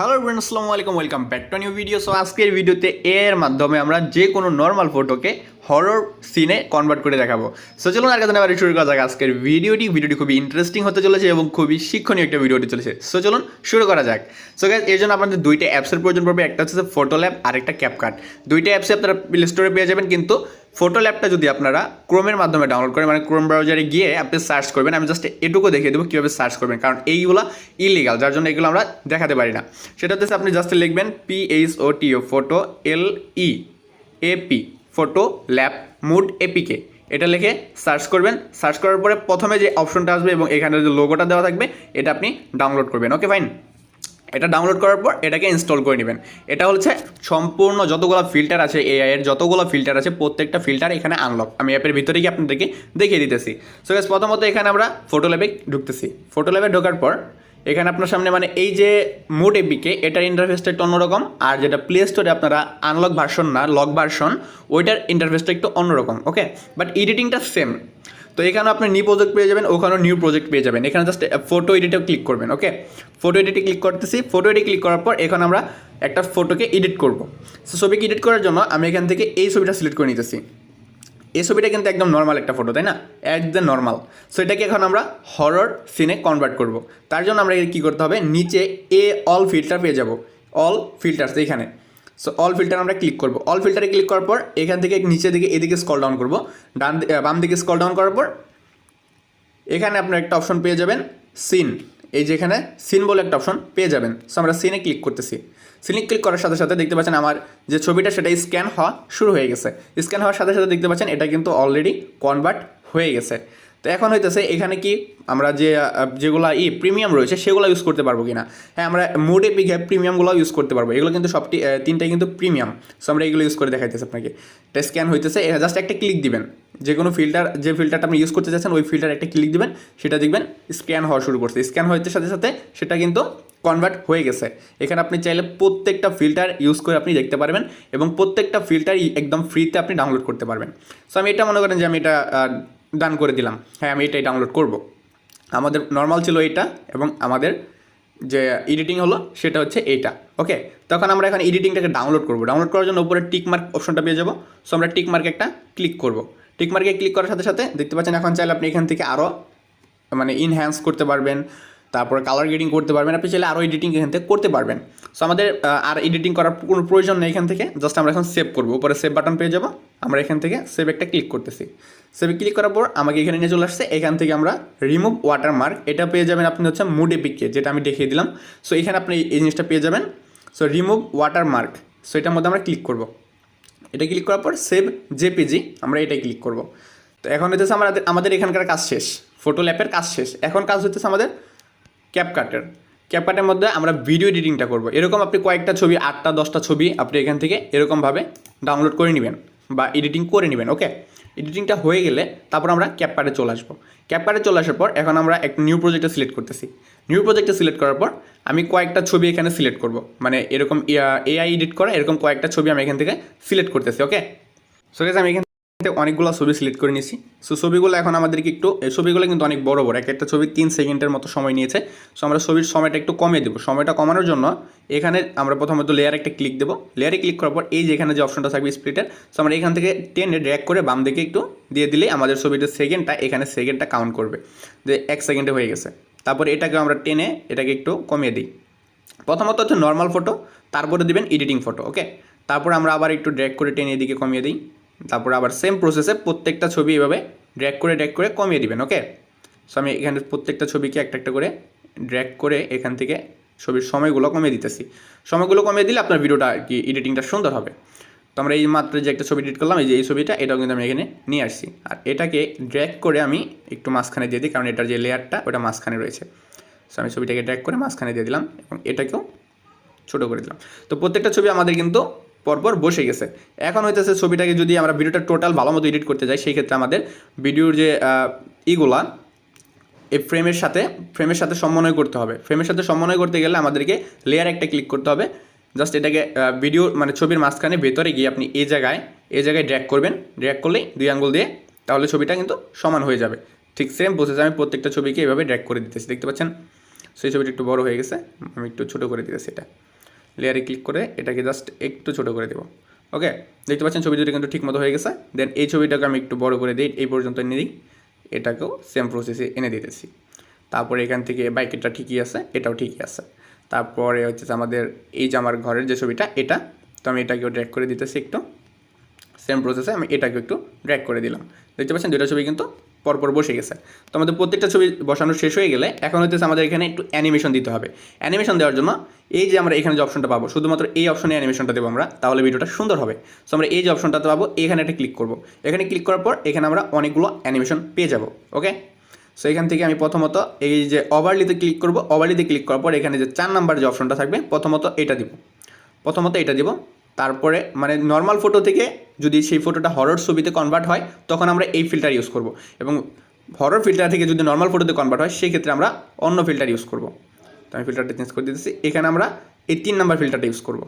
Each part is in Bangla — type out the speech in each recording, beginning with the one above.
হ্যালো এভরিওয়ান, আসসালামু আলাইকুম, welcome back to new video. So আজকের ভিডিওতে এর মাধ্যমে আমরা যে কোনো নর্মাল ফটোকে হরর সিনে কনভার্ট করে দেখাবো। সো চলুন আর কাছে না শুরু করা যাক আজকের ভিডিওটি খুবই ইন্টারেস্টিং হতে চলেছে এবং খুবই শিক্ষণীয় একটা ভিডিও হতে চলেছে। সো চলুন শুরু করা যাক। সো গাইস, এর জন্য আপনাদের দুইটা অ্যাপসের প্রয়োজন পড়বে, একটা হচ্ছে ফটো ল্যাব আর একটা ক্যাপকাট। দুইটা অ্যাপসে আপনারা প্লে স্টোরে পেয়ে যাবেন, কিন্তু ফটো ল্যাবটা যদি আপনারা ক্রোমের মাধ্যমে ডাউনলোড করেন, মানে ক্রোম ব্রাউজারে গিয়ে আপনি সার্চ করবেন। আমি জাস্ট এটুকু দেখিয়ে দেবো কীভাবে সার্চ করবেন, কারণ এইগুলো ইলিগাল, যার জন্য এগুলো আমরা দেখাতে পারি না। সেটা হচ্ছে আপনি জাস্ট লিখবেন PHOTO photo LEAP photo lab mod APK, এটা লিখে সার্চ করবেন। সার্চ করার পরে প্রথমে যে অপশনটা আসবে এবং এখানে যে লোগোটা দেওয়া থাকবে এটা আপনি ডাউনলোড করবেন। ওকে ফাইন, এটা ডাউনলোড করার পর এটাকে ইনস্টল করে নেবেন। এটা হচ্ছে সম্পূর্ণ যতগুলো ফিল্টার আছে, এআই এর যতগুলো ফিল্টার আছে প্রত্যেকটা ফিল্টার এখানে আনলক। আমি অ্যাপের ভিতরে গিয়ে আপনাদেরকে দেখিয়ে দিতেছি। সো গাইস, প্রথমত এখানে আমরা ফটো ল্যাবে ঢুকতেছি। ফটো ল্যাবে ঢোকার পর এখানে আপনার সামনে মানে এই যে মোড এপিকে, এটার ইন্টারফেসটা একটু অন্যরকম, আর যেটা প্লে স্টোরে আপনারা আনলক ভার্সন না লক ভার্সন, ওইটার ইন্টারফেসটা একটু অন্যরকম। ওকে, বাট এডিটিংটা সেম। তো এখানে আপনি নিউ প্রজেক্ট পেয়ে যাবেন, ওখানেও নিউ প্রজেক্ট পেয়ে যাবেন। এখানে জাস্ট ফটো এডিটেও ক্লিক করবেন। ওকে, ফটো এডিটে ক্লিক করতেছি। ফটো এডিট ক্লিক করার পর এখন আমরা একটা ফটোকে এডিট করব। সো ছবিকে এডিট করার জন্য আমি এখান থেকে এই ছবিটা সিলেক্ট করে নিতেছি। এই ছবিটা কিন্তু একদম নর্মাল একটা ফটো, তাই না? একদম নর্মাল। সো এটাকে এখন আমরা হরর সিনে কনভার্ট করব। তার জন্য আমরা কী করতে হবে, নিচে অল ফিল্টার পেয়ে যাব, অল ফিল্টার্স এইখানে। সো অল ফিল্টার আমরা ক্লিক করব। অল ফিল্টারে ক্লিক করার পর এখান থেকে নিচের দিকে এদিকে স্ক্রল ডাউন করব, বাম দিকে স্ক্রল ডাউন করার পর এখানে আপনার একটা অপশন পেয়ে যাবেন সিন। এই যে এখানে সিন বলে একটা অপশন পেয়ে যাবেন। সো আমরা সিনে ক্লিক করতেছি। সিনে ক্লিক করার সাথে সাথে দেখতে পাচ্ছেন আমার যে ছবিটা সেটা স্ক্যান হওয়া শুরু হয়ে গেছে। স্ক্যান হওয়ার সাথে সাথে দেখতে পাচ্ছেন এটা কিন্তু অলরেডি কনভার্ট হয়ে গেছে। তো এখন হইতেছে এখানে কি আমরা যেগুলো প্রিমিয়াম রয়েছে সেগুলো ইউজ করতে পারবো কিনা। হ্যাঁ, আমরা মোড এপিকে প্রিমিয়ামগুলো ইউজ করতে পারবো। এগুলো কিন্তু তিনটাই কিন্তু প্রিমিয়াম। সো আমরা এগুলো ইউজ করে দেখাইতেছি আপনাকে। এটা স্ক্যান হইতেছে, জাস্ট একটা ক্লিক দিবেন। যে কোনো ফিল্টার, যে ফিল্টারটা আপনি ইউজ করতে চাচ্ছেন ওই ফিল্টার একটা ক্লিক দিবেন, সেটা দেখবেন স্ক্যান হওয়া শুরু করছে। স্ক্যান হইতে সাথে সাথে সেটা কিন্তু কনভার্ট হয়ে গেছে। এখানে আপনি চাইলে প্রত্যেকটা ফিল্টার ইউজ করে আপনি দেখতে পারবেন এবং প্রত্যেকটা ফিল্টার একদম ফ্রিতে আপনি ডাউনলোড করতে পারবেন। সো আমি এটা মনে করেন যে আমি এটা ডান করে দিলাম। হ্যাঁ, আমি এটাই ডাউনলোড করব। আমাদের নর্মাল ছিল এইটা এবং আমাদের যে এডিটিং হলো সেটা হচ্ছে এইটা। ওকে, তখন আমরা এখন এডিটিংটাকে ডাউনলোড করব। ডাউনলোড করার জন্য উপরে টিক মার্ক অপশনটা পেয়ে যাবো। সো আমরা টিক মার্কে একটা ক্লিক করব। টিক মার্কে ক্লিক করার সাথে সাথে দেখতে পাচ্ছেন এখন চাইলে আপনি এখান থেকে আরও মানে ইনহ্যান্স করতে পারবেন, তারপরে কালার গ্রেডিং করতে পারবেন। আপনি চাইলে আরও এডিটিং এখান থেকে করতে পারবেন। সো আমাদের আর এডিটিং করার কোনো প্রয়োজন নেই এখান থেকে। জাস্ট আমরা এখন সেভ করবো। উপরে সেভ বাটন পেয়ে যাবো। আমরা এখান থেকে সেভ একটা ক্লিক করতেছি। সেভে ক্লিক করার পর আমাকে এখানে নিয়ে চলে আসছে। এখান থেকে আমরা রিমুভ ওয়াটারমার্ক এটা পেয়ে যাবেন আপনি হচ্ছে মুড এপিকে, যেটা আমি দেখিয়ে দিলাম। সো এখানে আপনি এই জিনিসটা পেয়ে যাবেন। সো রিমুভ ওয়াটারমার্ক, সো এটার মধ্যে আমরা ক্লিক করব। এটা ক্লিক করার পর সেভ জেপিজি আমরা এটাই ক্লিক করব। তো এখন হইতেছে আমাদের এখানকার কাজ শেষ, ফটো ল্যাপের কাজ শেষ। এখন কাজ হইতেছে আমাদের ক্যাপকাটের মধ্যে আমরা ভিডিও এডিটিংটা করব। এরকম আপনি কয়েকটা ছবি, 8টা 10টা ছবি আপনি এখান থেকে এরকমভাবে ডাউনলোড করে নেবেন বা এডিটিং করে নেবেন। ওকে, এডিটিংটা হয়ে গেলে তারপর আমরা ক্যাপকাটে চলে আসবো। ক্যাপকাটে চলে আসার পর এখন আমরা একটা নিউ প্রজেক্টে সিলেক্ট করতেছি। নিউ প্রজেক্টে সিলেক্ট করার পর আমি কয়েকটা ছবি এখানে সিলেক্ট করব, মানে এরকম এআই এডিট করা এরকম কয়েকটা ছবি আমি এখান থেকে সিলেক্ট করতেছি। ওকে, সো গাইস, আমি এখান অনেকগুলো ছবি সিলেক্ট করে নিয়েছি। সো ছবিগুলো এখন আমাদেরকে একটু, এই ছবিগুলো কিন্তু অনেক বড় বড়, একটা ছবি 3 সেকেন্ডের মতো সময় নিয়েছে। সো আমরা ছবির সময়টা একটু কমিয়ে দেবো। সময়টা কমানোর জন্য এখানে আমরা প্রথমত লেয়ার একটা ক্লিক দেবো। লেয়ারে ক্লিক করার পর এই যে এখানে যে অপশনটা থাকবে স্প্লিটের, সো আমরা এখান থেকে টেনে ড্র্যাগ করে বাম দিকে একটু দিয়ে দিলেই আমাদের ছবিটার সেকেন্ডটা কাউন্ট করবে যে 1 সেকেন্ডে হয়ে গেছে। তারপর এটাকে আমরা টেনে এটাকে একটু কমিয়ে দিই। প্রথমত হচ্ছে নর্মাল ফটো, তারপরে দিবেন এডিটিং ফটো। ওকে, তারপর আমরা আবার একটু ড্র্যাগ করে টেনে এদিকে কমিয়ে দিই। তারপর আবার সেম প্রসেসে প্রত্যেকটা ছবি এভাবে ড্র্যাগ করে কমিয়ে দিবেন। ওকে, সো আমি এখানে প্রত্যেকটা ছবিকে একটা একটা করে ড্র্যাগ করে এখান থেকে ছবির সময়গুলো কমিয়ে দিতেছি। সময়গুলো কমিয়ে দিলে আপনার ভিডিওটা আর কি এডিটিংটা সুন্দর হবে। তো আমরা এই মাত্র যে একটা ছবি এডিট করলাম, এই যে এই ছবিটা, এটাও কিন্তু আমি এখানে নিয়ে আসছি। আর এটাকে ড্র্যাগ করে আমি একটু মাঝখানে দিয়ে দিই, কারণ এটার যে লেয়ারটা ওটা মাঝখানে রয়েছে। সো আমি ছবিটাকে ড্র্যাগ করে মাঝখানে দিয়ে দিলাম এবং এটাকেও ছোটো করে দিলাম। তো প্রত্যেকটা ছবি আমাদের কিন্তু পরপর বসে গেছে। এখন হইতেছে ছবিটাকে যদি আমরা ভিডিওটা টোটাল ভালো মতো এডিট করতে যাই, সেই ক্ষেত্রে আমাদের ভিডিওর যে ইগুলা এই ফ্রেমের সাথে সমন্বয় করতে হবে। ফ্রেমের সাথে সমন্বয় করতে গেলে আমাদেরকে লেয়ার একটা ক্লিক করতে হবে। জাস্ট এটাকে ভিডিও মানে ছবির মাঝখানে ভেতরে গিয়ে আপনি এই জায়গায় ড্র্যাগ করবেন। ড্র্যাগ করলেই 2 আঙ্গুল দিয়ে, তাহলে ছবিটা কিন্তু সমান হয়ে যাবে। ঠিক সেম প্রসেসে আমি প্রত্যেকটা ছবিকে এভাবে ড্র্যাগ করে দিতেছি, দেখতে পাচ্ছেন। সেই ছবিটা একটু বড় হয়ে গেছে, আমি একটু ছোটো করে দিতেছি এটা। লেয়ারে ক্লিক করে এটাকে জাস্ট একটু ছোটো করে দেবো। ওকে, দেখতে পাচ্ছেন ছবি দুটো কিন্তু ঠিক মতো হয়ে গেছে। দেন এই ছবিটাকে আমি একটু বড় করে দিই, এই পর্যন্ত এনে দিই, এটাকেও সেম প্রসেসে এনে দিতেছি। তারপরে এখান থেকে বাইকেরটা ঠিকই আছে, এটাও ঠিকই আছে। তারপরে হচ্ছে আমাদের এই যে আমার ঘরের যে ছবিটা এটা, তো আমি এটাকেও ড্র্যাগ করে দিতেছি একটু, সেম প্রসেসে আমি এটাকে একটু ড্র্যাগ করে দিলাম। দেখতে পাচ্ছেন দুটো ছবি কিন্তু পরপর বসে গেছে। তো আমাদের প্রত্যেকটা ছবি বসানো শেষ হয়ে গেলে এখন হচ্ছে আমাদের এখানে একটু অ্যানিমেশন দিতে হবে। অ্যানিমেশন দেওয়ার জন্য এই যে আমরা এখানে যে অপশনটা পাবো, শুধুমাত্র এই অপশনে অ্যানিমেশনটা দেবো আমরা, তাহলে ভিডিওটা সুন্দর হবে। সো আমরা এই যে অপশনটাতে পাবো, এখানে একটা ক্লিক করবো। এখানে ক্লিক করার পর এখানে আমরা অনেকগুলো অ্যানিমেশন পেয়ে যাবো। ওকে, সো এখান থেকে আমি প্রথমত এই যে ওভারলিতে ক্লিক করবো। ওভারলিতে ক্লিক করার পর এখানে যে 4 নাম্বার যে অপশনটা থাকবে, প্রথমত এটা দিব। তারপরে মানে নর্মাল ফটো থেকে যদি সেই ফটোটা হরর ছবিতে কনভার্ট হয় তখন আমরা এই ফিল্টার ইউজ করব, এবং হরর ফিল্টার থেকে যদি নর্মাল ফটোতে কনভার্ট হয় সেই ক্ষেত্রে আমরা অন্য ফিল্টার ইউজ করব। তো আমি ফিল্টারটা চেঞ্জ করে দিতেছি, এখানে আমরা এই 3 নাম্বার ফিল্টারটা ইউজ করব।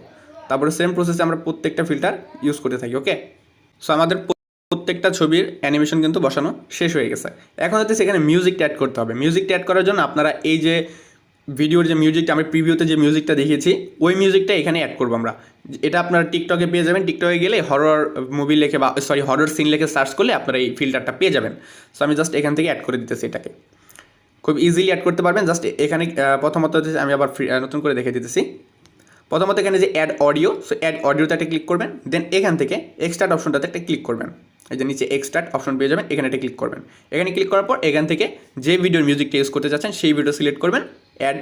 তারপরে সেম প্রসেসে আমরা প্রত্যেকটা ফিল্টার ইউজ করতে থাকি। ওকে, সো আমাদের প্রত্যেকটা ছবির অ্যানিমেশন কিন্তু বসানো শেষ হয়ে গেছে। এখন হচ্ছে সেখানে মিউজিকটা অ্যাড করতে হবে। মিউজিকটা অ্যাড করার জন্য আপনারা এই যে ভিডিওর যে মিউজিকটা আমি প্রিভিউতে যে মিউজিকটা দেখিয়েছি, ওই মিউজিকটা এখানে অ্যাড করবো আমরা। এটা আপনারা টিকটকে পেয়ে যাবেন। টিকটকে গেলে হরর মুভি লেখে বা হরর সিন লেখে সার্চ করলে আপনারা এই ফিল্টারটা পেয়ে যাবেন। সো আমি জাস্ট এখান থেকে অ্যাড করে দিতেছি, এটাকে খুব ইজিলি অ্যাড করতে পারবেন। জাস্ট এখানে প্রথমত আমি আবার নতুন করে দেখে দিতেছি। প্রথমত এখানে যে অ্যাড অডিও, সো অ্যাড অডিওতে একটা ক্লিক করবেন। দেন এখান থেকে এক্সট্রাক্ট অপশনটাতে একটা ক্লিক করবেন। এই যে নিচে এক্সট্রাক্ট অপশন পেয়ে যাবেন, এখানে একটা ক্লিক করবেন। এখানে ক্লিক করার পর এখান থেকে যে ভিডিওর মিউজিকটা ইউজ করতে চাচ্ছেন সেই ভিডিও সিলেক্ট করবেন, অ্যাড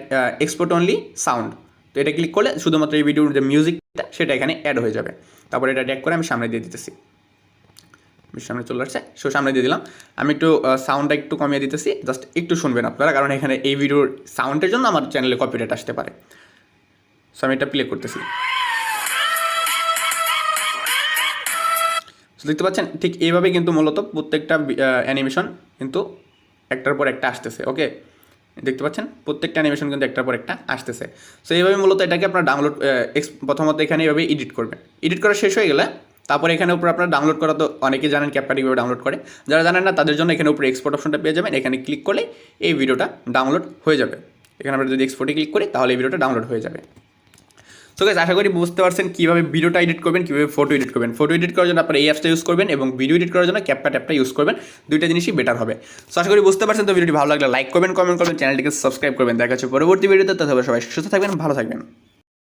এক্সপোর্ট অনলি সাউন্ড। তো এটা ক্লিক করলে শুধুমাত্র এই ভিডিওর যে মিউজিকটা সেটা এখানে অ্যাড হয়ে যাবে। তারপর এটা ড্র্যাগ করে আমি সামনে দিয়ে দিতেছি, সামনে চলে আসছে। সো সামনে দিয়ে দিলাম। আমি একটু সাউন্ডটা একটু কমিয়ে দিতেছি, জাস্ট একটু শুনবেন আপনারা, কারণ এখানে এই ভিডিওর সাউন্ডের জন্য আমার চ্যানেলে কপিরাইট আসতে পারে। সো আমি এটা প্লে করতেছি। দেখতে পাচ্ছেন ঠিক এইভাবে কিন্তু মূলত প্রত্যেকটা অ্যানিমেশন কিন্তু একটার পর একটা আসতেছে। ওকে, দেখতে পাচ্ছেন প্রত্যেকটা অ্যানিমেশন কিন্তু একটার পর একটা আসতেছে। সো এইভাবে মূলত এটাকে আপনার ডাউনলোড প্রথমত এখানে এইভাবে এডিট করবেন। এডিট করা শেষ হয়ে গেলে তারপর এখানে উপরে আপনার ডাউনলোড করা, তো অনেকেই জানেন ক্যাপকাট কীভাবে ডাউনলোড করে। যারা জানেন না তাদের জন্য এখানে উপরে এক্সপোর্ট অপশনটা পেয়ে যাবেন। এখানে ক্লিক করলে এই ভিডিওটা ডাউনলোড হয়ে যাবে। এখানে আমরা যদি এক্সপোর্টে ক্লিক করি তাহলে এই ভিডিওটা ডাউনলোড হয়ে যাবে। সো গাইস, আশা করি বুঝতে পারছেন কীভাবে ভিডিওটা এডিট করবেন, কীভাবে ফটো এডিট করবেন। ফটো এডিট করার জন্য আপনারা এই অ্যাপসটা ইউজ করবেন, এবং ভিডিও এডিট করার জন্য ক্যাপকাট অ্যাপটা ইউজ করবেন। দুইটা জিনিসই বেটার হবে। সো আশা করি বুঝতে পারছেন। তো ভিডিওটি ভালো লাগলে লাইক করবেন, কমেন্ট করবেন, চ্যানেলটিকে সাবস্ক্রাইব করবেন। দেখা হচ্ছে পরবর্তী ভিডিওতে। ততক্ষণ সবাই সুস্থ থাকবেন, ভালো থাকবেন।